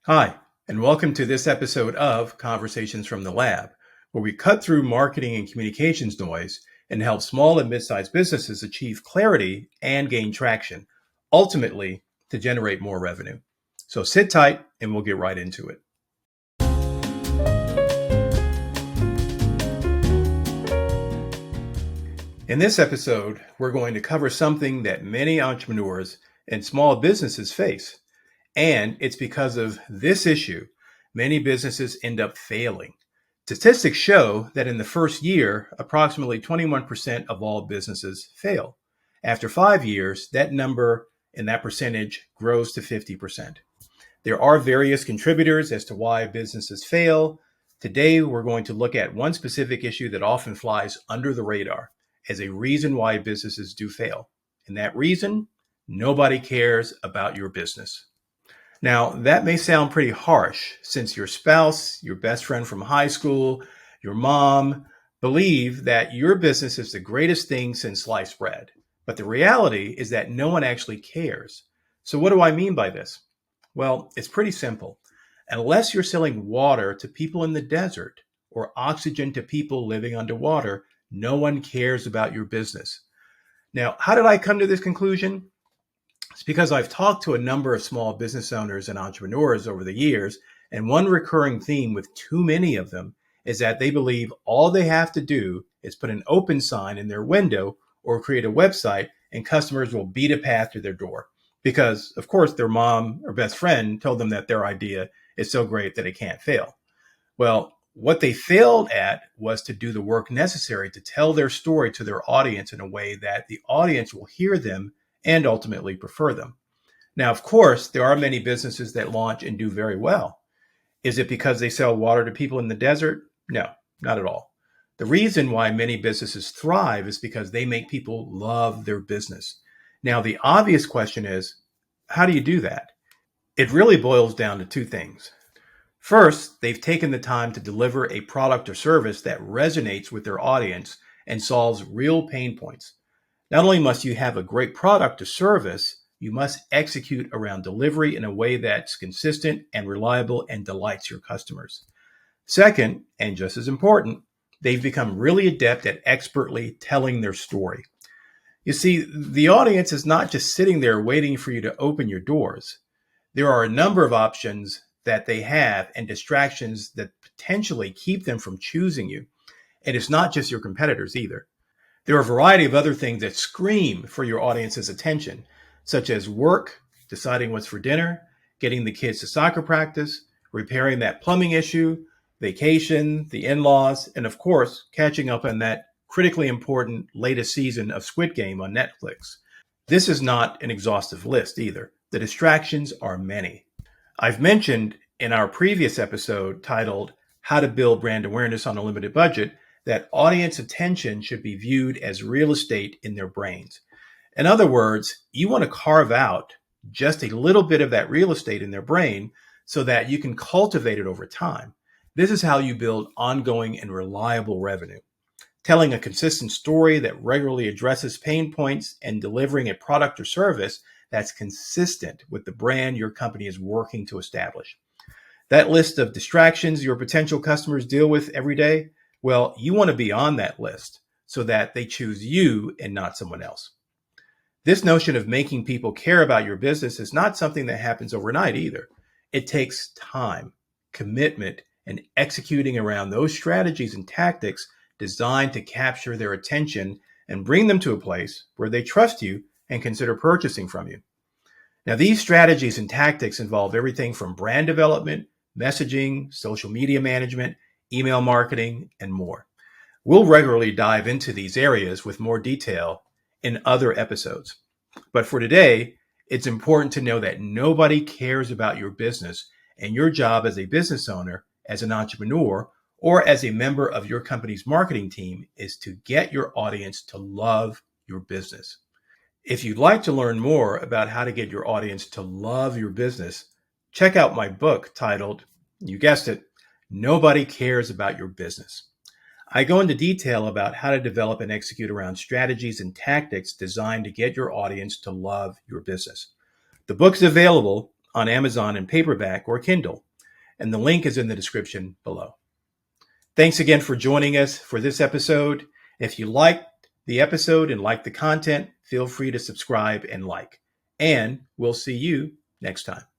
Hi, and welcome to this episode of Conversations from the Lab, where we cut through marketing and communications noise and help small and mid-sized businesses achieve clarity and gain traction, ultimately to generate more revenue. So sit tight and we'll get right into it. In this episode, we're going to cover something that many entrepreneurs and small businesses face. And it's because of this issue, many businesses end up failing. Statistics show that in the first year, approximately 21% of all businesses fail. After 5 years, that number and that percentage grows to 50%. There are various contributors as to why businesses fail. Today, we're going to look at one specific issue that often flies under the radar as a reason why businesses do fail. And that reason, nobody cares about your business. Now, that may sound pretty harsh since your spouse, your best friend from high school, your mom believe that your business is the greatest thing since sliced bread. But the reality is that no one actually cares. So, what do I mean by this? Well, it's pretty simple. Unless you're selling water to people in the desert or oxygen to people living underwater, no one cares about your business. Now, how did I come to this conclusion? It's because I've talked to a number of small business owners and entrepreneurs over the years, and one recurring theme with too many of them is that they believe all they have to do is put an open sign in their window or create a website, and customers will beat a path to their door. Because, of course, their mom or best friend told them that their idea is so great that it can't fail. Well, what they failed at was to do the work necessary to tell their story to their audience in a way that the audience will hear them and ultimately prefer them. Now, of course, there are many businesses that launch and do very well. Is it because they sell water to people in the desert? No, not at all. The reason why many businesses thrive is because they make people love their business. Now, the obvious question is, how do you do that? It really boils down to two things. First, they've taken the time to deliver a product or service that resonates with their audience and solves real pain points. Not only must you have a great product or service, you must execute around delivery in a way that's consistent and reliable and delights your customers. Second, and just as important, they've become really adept at expertly telling their story. You see, the audience is not just sitting there waiting for you to open your doors. There are a number of options that they have and distractions that potentially keep them from choosing you. And it's not just your competitors either. There are a variety of other things that scream for your audience's attention, such as work, deciding what's for dinner, getting the kids to soccer practice, repairing that plumbing issue, vacation, the in-laws, and of course, catching up on that critically important latest season of Squid Game on Netflix. This is not an exhaustive list either. The distractions are many. I've mentioned in our previous episode titled How to Build Brand Awareness on a Limited Budget that audience attention should be viewed as real estate in their brains. In other words, you want to carve out just a little bit of that real estate in their brain so that you can cultivate it over time. This is how you build ongoing and reliable revenue. Telling a consistent story that regularly addresses pain points and delivering a product or service that's consistent with the brand your company is working to establish. That list of distractions your potential customers deal with every day, well, you want to be on that list so that they choose you and not someone else. This notion of making people care about your business is not something that happens overnight either. It takes time, commitment, and executing around those strategies and tactics designed to capture their attention and bring them to a place where they trust you and consider purchasing from you. Now, these strategies and tactics involve everything from brand development, messaging, social media management, email marketing, and more. We'll regularly dive into these areas with more detail in other episodes. But for today, it's important to know that nobody cares about your business, and your job as a business owner, as an entrepreneur, or as a member of your company's marketing team is to get your audience to love your business. If you'd like to learn more about how to get your audience to love your business, check out my book titled, you guessed it, Nobody Cares About Your Business. I go into detail about how to develop and execute around strategies and tactics designed to get your audience to love your business. The book is available on Amazon in paperback or Kindle, and the link is in the description below. Thanks again for joining us for this episode. If you liked the episode and like the content, feel free to subscribe and like. And we'll see you next time.